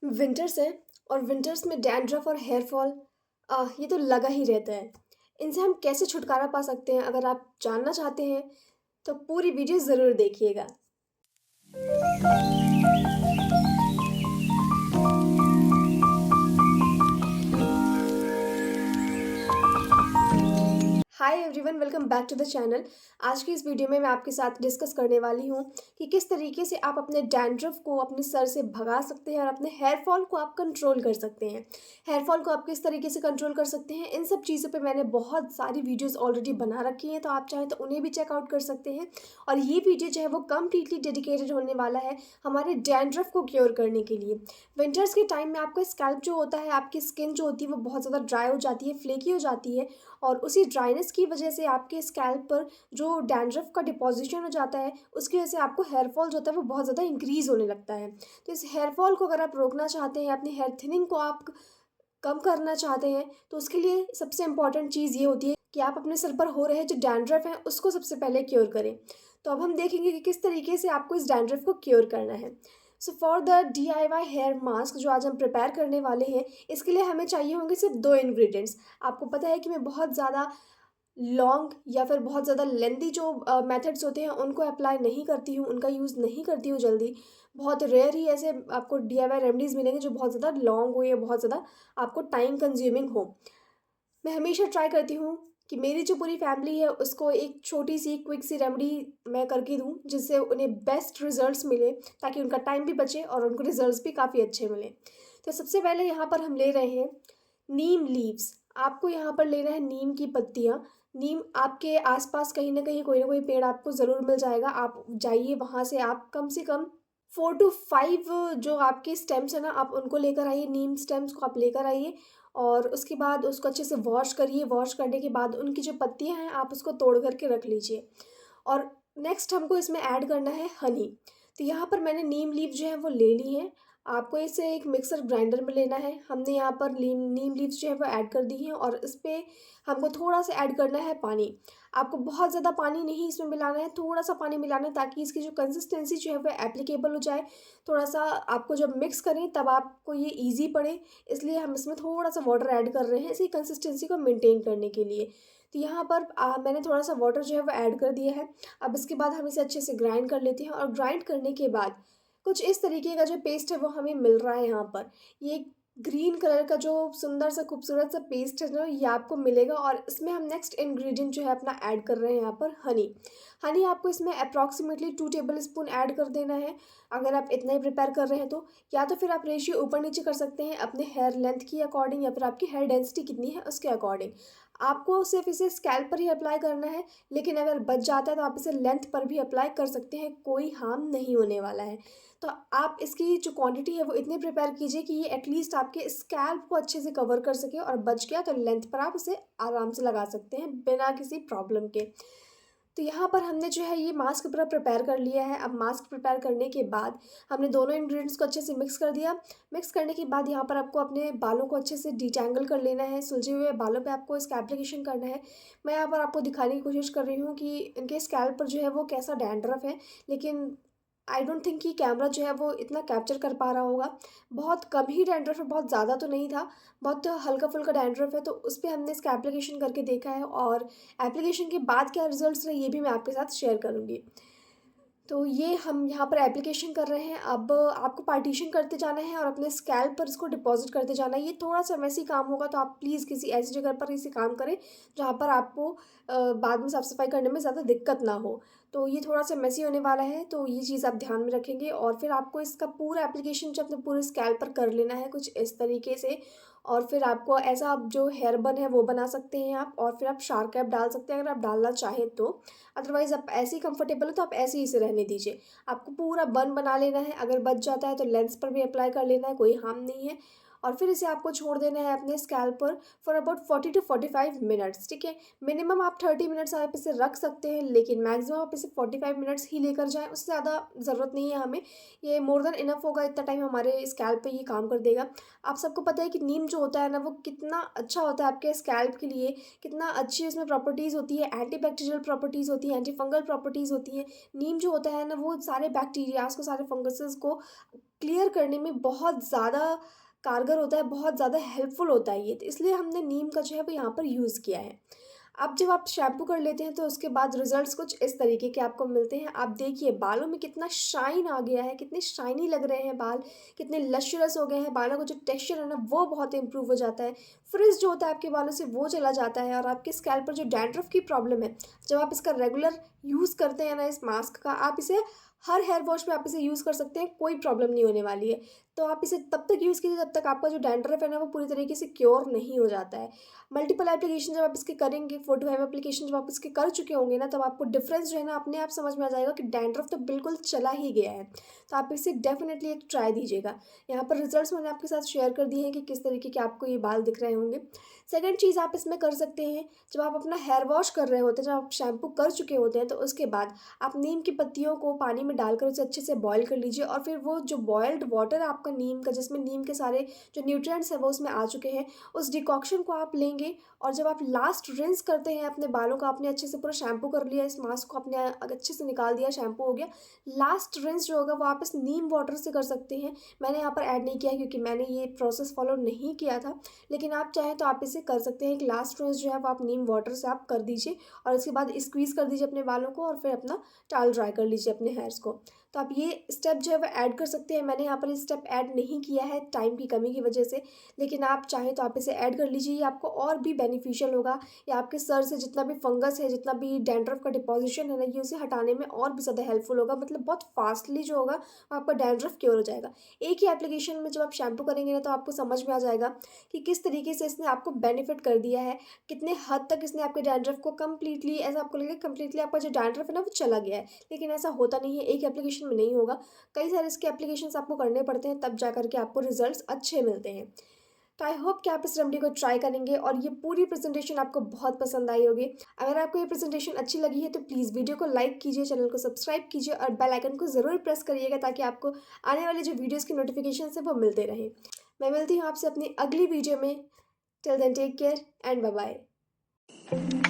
Winters है और winters में डैंड्रफ और हेयर फॉल ये तो लगा ही रहता है। इनसे हम कैसे छुटकारा पा सकते हैं अगर आप जानना चाहते हैं तो पूरी वीडियो ज़रूर देखिएगा। Hi everyone, welcome back to the channel. आज की इस वीडियो में मैं आपके साथ डिस्कस करने वाली हूँ कि किस तरीके से आप अपने डैंड्रफ को अपने सर से भगा सकते हैं और अपने हेयर फॉल को आप कंट्रोल कर सकते हैं। हेयर फॉल को आप किस तरीके से कंट्रोल कर सकते हैं, इन सब चीज़ों पे मैंने बहुत सारी वीडियोस ऑलरेडी बना रखी हैं, तो आप चाहें तो उन्हें भी चेकआउट कर सकते हैं। और ये वीडियो जो है वो कम्प्लीटली डेडिकेटेड होने वाला है हमारे डैंड्रफ को क्योर करने के लिए। विंटर्स के टाइम में आपका स्कैल्प जो होता है, आपकी स्किन जो होती है वो बहुत ज़्यादा ड्राई हो जाती है, फ्लेकी हो जाती है, और उसी ड्राइनेस की वजह से आपके स्कैल्प पर जो डैंड्रफ का डिपॉजिशन हो जाता है, उसकी वजह से आपको हेयर फॉल जो होता है वो बहुत ज़्यादा इंक्रीज़ होने लगता है। तो इस हेयर फॉल को अगर आप रोकना चाहते हैं, अपनी हेयर थिनिंग को आप कम करना चाहते हैं, तो उसके लिए सबसे इम्पॉर्टेंट चीज़ ये होती है कि आप अपने सर पर हो रहे जो डैंड्रफ है उसको सबसे पहले क्योर करें। तो अब हम देखेंगे कि किस तरीके से आपको इस डैंड्रफ को क्योर करना है। So for the DIY hair mask जो आज हम प्रिपेयर करने वाले हैं, इसके लिए हमें चाहिए होंगे सिर्फ दो इंग्रेडिएंट्स। आपको पता है कि मैं बहुत ज़्यादा लॉन्ग या फिर बहुत ज़्यादा लेंदी जो मेथड्स होते हैं उनको अप्लाई नहीं करती हूँ, उनका यूज़ नहीं करती हूँ जल्दी। बहुत रेयर ही ऐसे आपको DIY रेमेडीज़ मिलेंगे जो बहुत ज़्यादा लॉन्ग हो या बहुत ज़्यादा आपको टाइम कंज्यूमिंग हो। मैं हमेशा ट्राई करती हूँ कि मेरी जो पूरी फैमिली है उसको एक छोटी सी क्विक सी रेमेडी मैं करके दूँ जिससे उन्हें बेस्ट रिजल्ट्स मिले, ताकि उनका टाइम भी बचे और उनको रिजल्ट्स भी काफ़ी अच्छे मिले। तो सबसे पहले यहाँ पर हम ले रहे हैं नीम लीव्स। आपको यहाँ पर लेना है नीम की पत्तियाँ। नीम आपके आसपास कहीं ना कोई पेड़ आपको ज़रूर मिल जाएगा। आप जाइए वहाँ से, आप कम से कम 4 to 5 जो आपके स्टेम्स हैं ना, आप उनको लेकर आइए, नीम स्टेम्स को आप लेकर आइए। और उसके बाद उसको अच्छे से वॉश करिए। वॉश करने के बाद उनकी जो पत्तियाँ हैं आप उसको तोड़ करके रख लीजिए। और नेक्स्ट हमको इसमें ऐड करना है हनी। तो यहाँ पर मैंने नीम लीफ जो है वो ले ली है। आपको इसे एक मिक्सर ग्राइंडर में लेना है। हमने यहाँ पर नीम लीव्स जो है वो ऐड कर दी हैं और इस पर हमको थोड़ा सा ऐड करना है पानी। आपको बहुत ज़्यादा पानी नहीं इसमें मिलाना है, थोड़ा सा पानी मिलाना है ताकि इसकी जो कंसिस्टेंसी जो है वो एप्लीकेबल हो जाए। थोड़ा सा आपको जब मिक्स करें तब आपको ये ईजी पड़े, इसलिए हम इसमें थोड़ा सा वाटर ऐड कर रहे हैं इसी कंसिस्टेंसी को मेंटेन करने के लिए। तो यहाँ पर मैंने थोड़ा सा वाटर जो है वो ऐड कर दिया है। अब इसके बाद हम इसे अच्छे से ग्राइंड कर लेते हैं और ग्राइंड करने के बाद कुछ इस तरीके का जो पेस्ट है वो हमें मिल रहा है यहाँ पर। ये ग्रीन कलर का जो सुंदर सा खूबसूरत सा पेस्ट है जो ये आपको मिलेगा, और इसमें हम नेक्स्ट इंग्रेडिएंट जो है अपना ऐड कर रहे हैं यहाँ पर हनी। हनी आपको इसमें अप्रॉक्सीमेटली 2 टेबल स्पून ऐड कर देना है। अगर आप इतना ही प्रिपेयर कर रहे हैं तो या तो फिर आप रेशियो ऊपर नीचे कर सकते हैं अपने हेयर लेंथ की अकॉर्डिंग या फिर आपकी हेयर डेंसिटी कितनी है उसके अकॉर्डिंग। आपको सिर्फ इसे स्कैल्प पर ही अप्लाई करना है, लेकिन अगर बच जाता है तो आप इसे लेंथ पर भी अप्लाई कर सकते हैं, कोई हार्म नहीं होने वाला है। तो आप इसकी जो क्वांटिटी है वो इतनी प्रिपेयर कीजिए कि ये एटलीस्ट आपके स्कैल्प को अच्छे से कवर कर सके, और बच गया तो लेंथ पर आप इसे आराम से लगा सकते हैं बिना किसी प्रॉब्लम के। तो यहाँ पर हमने जो है ये मास्क पूरा प्रिपेयर कर लिया है। अब मास्क प्रिपेयर करने के बाद हमने दोनों इंग्रेडिएंट्स को अच्छे से मिक्स कर दिया। मिक्स करने के बाद यहाँ पर आपको अपने बालों को अच्छे से डिटैंगल कर लेना है। सुलझे हुए बालों पे आपको इसका एप्लीकेशन करना है। मैं यहाँ पर आपको दिखाने की कोशिश कर रही हूँ कि इनके स्कैल्प पर जो है वो कैसा डैंड्रफ है, लेकिन आई डोंट थिंक कि कैमरा जो है वो इतना कैप्चर कर पा रहा होगा। बहुत कम ही डैंड्रफ है, बहुत ज़्यादा तो नहीं था, बहुत हल्का फुल्का डैंड्रफ है। तो उस पर हमने इसका एप्लीकेशन करके देखा है, और एप्लीकेशन के बाद क्या रिजल्ट्स रहे ये भी मैं आपके साथ शेयर करूँगी। तो ये हम यहाँ पर एप्लीकेशन कर रहे हैं। अब आपको पार्टीशन करते जाना है और अपने स्कैल्प पर इसको डिपॉजिट करते जाना है। ये थोड़ा सा मैसी काम होगा, तो आप प्लीज़ किसी ऐसी जगह पर इसे काम करें जहाँ पर आपको बाद में साफ़ सफाई करने में ज़्यादा दिक्कत ना हो। तो ये थोड़ा सा मैसी होने वाला है, तो ये चीज़ आप ध्यान में रखेंगे। और फिर आपको इसका पूरा एप्लीकेशन जो अपने पूरे स्कैल्प पर कर लेना है कुछ इस तरीके से। और फिर आपको ऐसा आप जो हेयर बन है वो बना सकते हैं आप, और फिर आप शार्क कैप डाल सकते हैं अगर आप डालना चाहें तो। अदरवाइज़ आप ऐसे ही कंफर्टेबल हो तो आप ऐसे ही इसे रहने दीजिए। आपको पूरा बन बना लेना है, अगर बच जाता है तो लेंस पर भी अप्लाई कर लेना है, कोई हार्म नहीं है। और फिर इसे आपको छोड़ देना है अपने स्कैल्प पर फॉर अबाउट 40 to 45 मिनट्स, ठीक है। मिनिमम आप 30 मिनट्स आप इसे रख सकते हैं, लेकिन मैक्सिमम आप इसे 45 मिनट्स ही लेकर जाएँ, उससे ज़्यादा ज़रूरत नहीं है हमें। ये मोर देन इनफ होगा, इतना टाइम हमारे स्कैल्प पे ये काम कर देगा। आप सबको पता है कि नीम जो होता है ना वो कितना अच्छा होता है आपके स्कैल्प के लिए, कितना अच्छी उसमें प्रॉपर्टीज़ होती है, एंटी बैक्टीरियल प्रॉपर्टीज़ होती है, एंटी फंगल प्रॉपर्टीज़ होती हैं। नीम जो होता है ना वो सारे बैक्टीरियाज़ को, सारे फंगसेस को क्लियर करने में बहुत ज़्यादा कारगर होता है, बहुत ज़्यादा हेल्पफुल होता है ये। तो इसलिए हमने नीम का जो है वो यहाँ पर यूज़ किया है। अब जब आप शैम्पू कर लेते हैं तो उसके बाद रिज़ल्ट्स कुछ इस तरीके के आपको मिलते हैं। आप देखिए बालों में कितना शाइन आ गया है, कितने शाइनी लग रहे हैं बाल, कितने लस्ट्रस हो गए हैं, बालों का जो टेक्सचर है ना वो बहुत इम्प्रूव हो जाता है। फ्रिज़ जो होता है आपके बालों से वो चला जाता है, और आपके स्कैल्प पर जो डैंड्रफ की प्रॉब्लम है, जब आप इसका रेगुलर यूज़ करते हैं ना इस मास्क का, आप इसे हर हेयर वॉश में आप इसे यूज़ कर सकते हैं, कोई प्रॉब्लम नहीं होने वाली है। तो आप इसे तब तक यूज़ कीजिए जब तक आपका जो डैंड्रफ है ना वो पूरी तरीके से क्योर नहीं हो जाता है। मल्टीपल एप्लीकेशन जब आप इसके करेंगे, 4 टू 5 एप्लीकेशन जब आप इसके कर चुके होंगे ना, तब आपको डिफरेंस जो है ना अपने आप समझ में आ जाएगा कि डैंड्रफ तो बिल्कुल चला ही गया है। तो आप इसे डेफ़िनेटली एक ट्राई दीजिएगा। यहाँ पर रिजल्ट्स मैंने आपके साथ शेयर कर दिए हैं कि किस तरीके के आपको ये बाल दिख रहे होंगे। सेकंड चीज़ आप इसमें कर सकते हैं, जब आप अपना हेयर वॉश कर रहे होते हैं, जब आप शैम्पू कर चुके होते हैं, तो उसके बाद आप नीम की पत्तियों को पानी में डालकर उसे अच्छे से बॉयल कर लीजिए, और फिर वो जो बॉइल्ड वाटर है आपका नीम का, जिसमें नीम के सारे जो न्यूट्रिएंट्स हैं वो उसमें आ चुके हैं, उस डिकॉक्शन को आप लेंगे, और जब आप लास्ट रिंस करते हैं अपने बालों का, आपने अच्छे से पूरा शैम्पू कर लिया, इस मास्क को आपने अच्छे से निकाल दिया, शैम्पू हो गया, लास्ट रिंस जो होगा वो आप इस नीम वाटर से कर सकते हैं। मैंने यहाँ पर ऐड नहीं किया क्योंकि मैंने ये प्रोसेस फॉलो नहीं किया था, लेकिन आप चाहें तो आप इसे कर सकते हैं। एक लास्ट रिंस जो है वो आप नीम वाटर से आप कर दीजिए, और इसके बाद स्क्वीज़ कर दीजिए अपने बालों को, और फिर अपना टाल ड्राई कर लीजिए अपने हेयर्स को। तो आप ये स्टेप जो है वो ऐड कर सकते हैं। मैंने यहाँ पर ये स्टेप ऐड नहीं किया है टाइम की कमी की वजह से, लेकिन आप चाहें तो आप इसे ऐड कर लीजिए, ये आपको और भी बेनिफिशियल होगा। या आपके सर से जितना भी फंगस है, जितना भी डैंड्रफ का डिपॉजिशन है ना, ये उसे हटाने में और भी ज़्यादा हेल्पफुल होगा। मतलब बहुत फास्टली जो होगा वो आपका डैंड्रफ क्योर हो जाएगा। एक ही एप्लीकेशन में जब आप शैम्पू करेंगे ना, तो आपको समझ में आ जाएगा कि किस तरीके से इसने आपको बेनिफिट कर दिया है, कितने हद तक इसने आपके डैंड्रफ को कंप्लीटली, ऐसा आपको लगेगा कंप्लीटली आपका जो डैंड्रफ है ना वो चला गया है। लेकिन ऐसा होता नहीं है, एक एप्लीकेशन में नहीं होगा, कई सारे इसके एप्लीकेशंस आपको करने पड़ते हैं, तब जा कर के आपको रिजल्ट्स अच्छे मिलते हैं। तो आई होप कि आप इस रेमेडी को ट्राई करेंगे, और ये पूरी प्रेजेंटेशन आपको बहुत पसंद आई होगी। अगर आपको ये प्रेजेंटेशन अच्छी लगी है तो प्लीज़ वीडियो को लाइक कीजिए, चैनल को सब्सक्राइब कीजिए, और बेल आइकन को ज़रूर प्रेस करिएगा, ताकि आपको आने वाले जो वीडियोज़ की नोटिफिकेशन है वो मिलते रहें। मैं मिलती हूँ आपसे अपनी अगली वीडियो में। Till then take care and bye bye.